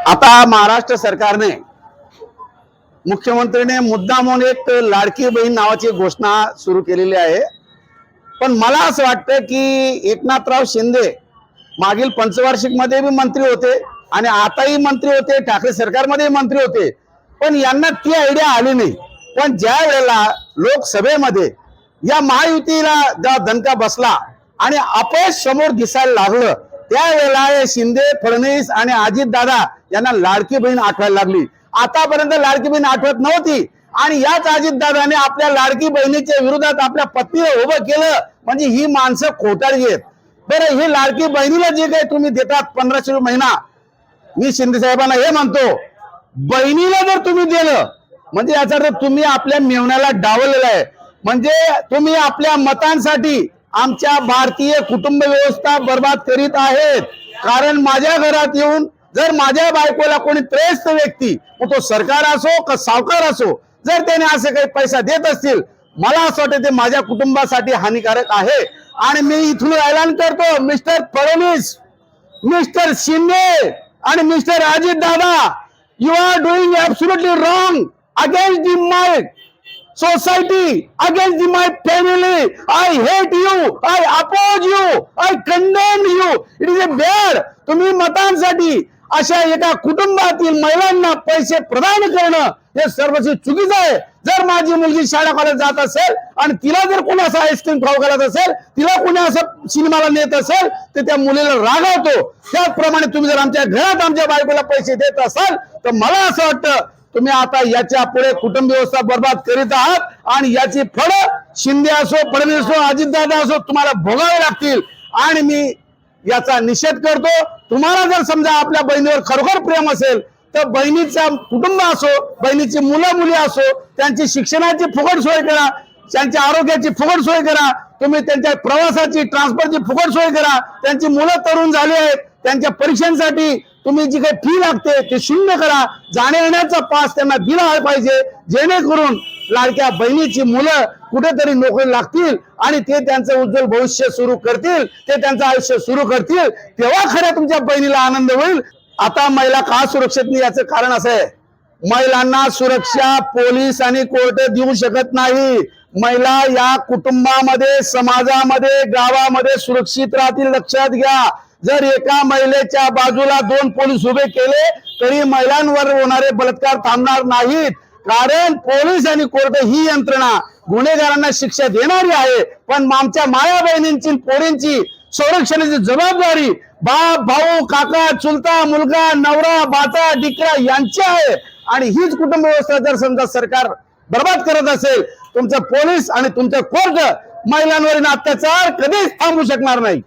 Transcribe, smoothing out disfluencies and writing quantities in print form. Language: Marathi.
आता महाराष्ट्र सरकारने मुख्यमंत्रीने मुद्दामून एक लाडकी बहीण नावाची घोषणा सुरू केलेली आहे। पण मला असं वाटतं की एकनाथराव शिंदे मागील पंचवार्षिक मध्ये भी मंत्री होते आणि आताही मंत्री होते, ठाकरे सरकारमध्ये मंत्री होते, पण यांना ती आयडिया आली नाही। पण ज्या वेळेला लोकसभेमध्ये या महायुतीला जेव्हा दणका बसला आणि अपयश समोर दिसायला लागलं, त्यावेळेला शिंदे, फडणवीस आणि अजितदादा यांना लाडकी बहीण आठवायला लागली। आतापर्यंत लाडकी बहीण आठवत नव्हती आणि याच अजितदादाने आपल्या लाडकी बहिणीच्या विरोधात आपल्या पत्नीला उभं केलं। म्हणजे ही माणसं खोटारडी आहेत। बरं, ही लाडकी बहिणीला जे काही तुम्ही देतात 1500 रुपये महिना, मी शिंदे साहेबांना हे म्हणतो, बहिणीला जर तुम्ही दिलं म्हणजे याचा अर्थ तुम्ही आपल्या मेवण्याला डावललेलं आहे। म्हणजे तुम्ही आपल्या मतांसाठी आमच्या भारतीय कुटुंब व्यवस्था बर्बाद करीत आहेत। कारण माझ्या घरात येऊन जर माझ्या बायकोला कोणी त्रयस्थ व्यक्ती, मग तो सरकार असो का सावकार असो, जर त्याने असे काही पैसा देत असतील, मला असं वाटतं ते माझ्या कुटुंबासाठी हानिकारक आहे। आणि मी इथून ऐलान करतो, मिस्टर फडणवीस, मिस्टर शिंदे आणि mister Ajitdada, you are doing absolutely wrong against my society, against my family. I hate you, I oppose you, I condemn you. It is a bad. तुम्ही मतांसाठी अशा एका कुटुंबातील महिलांना पैसे प्रदान करणं हे सर्वस्वी चुकीचं आहे। जर माझी मुलगी शाळा कॉलेज जात असेल आणि तिला जर कोणी असं आईस्क्रीम खाऊ घालत असेल, तिला कोणी असं सिनेमाला नेत असेल, तर त्या मुलीला रागावतो। त्याचप्रमाणे तुम्ही जर आमच्या घरात आमच्या बायकोला पैसे देत असाल, तर मला असं वाटतं तुम्ही आता याच्या पुढे कुटुंब व्यवस्था बर्बाद करीत आहात आणि याची फळ शिंदे असो, फडणवीस असो, अजितदादा असो तुम्हाला भोगावे लागतील। आणि मी याचा निषेध करतो। तुम्हाला जर समजा आपल्या बहिणीवर खरोखर प्रेम असेल, तर बहिणीचा कुटुंब असो, बहिणीची मुलं मुली असो, त्यांची शिक्षणाची फुकट सोय करा, त्यांच्या आरोग्याची फुकट सोय करा, तुम्ही त्यांच्या प्रवासाची ट्रान्सपोर्टची फुकट सोय करा। त्यांची मुलं तरुण झाली आहेत, त्यांच्या परीक्षांसाठी तुम्ही जी काही फी लागते ते शून्य करा। जाण्या येण्याचा पास त्यांना दिला पाहिजे, जेणेकरून लाडक्या बहिणीची मुलं कुठेतरी नोकरी लागतील आणि ते त्यांचं उज्ज्वल भविष्य सुरू करतील, ते त्यांचं आयुष्य सुरू करतील, तेव्हा खऱ्या तुमच्या बहिणीला आनंद होईल। आता महिला का सुरक्षित नाही याचं कारण असं आहे, महिलांना सुरक्षा पोलीस आणि कोर्ट देऊ शकत नाही। महिला या कुटुंबामध्ये, समाजामध्ये, गावामध्ये सुरक्षित राहतील। लक्षात घ्या, जर एका महिलेच्या बाजूला 2 पोलीस उभे केले तरी महिलांवर होणारे बलात्कार थांबणार नाहीत। कारण पोलीस आणि कोर्ट ही यंत्रणा गुन्हेगारांना शिक्षा देणारी आहे, पण आमच्या माया बहिणींची, पोरींची संरक्षणाची जबाबदारी बाप, भाऊ, काका, चुलता, मुलगा, नवरा, बाचा, डिकरा यांची आहे। आणि हीच कुटुंब व्यवस्था जर समजा सरकार बर्बाद करत असेल, तुमचं पोलीस आणि तुमचं कोर्ट महिलांवरील अत्याचार कधीच थांबवू शकणार नाही।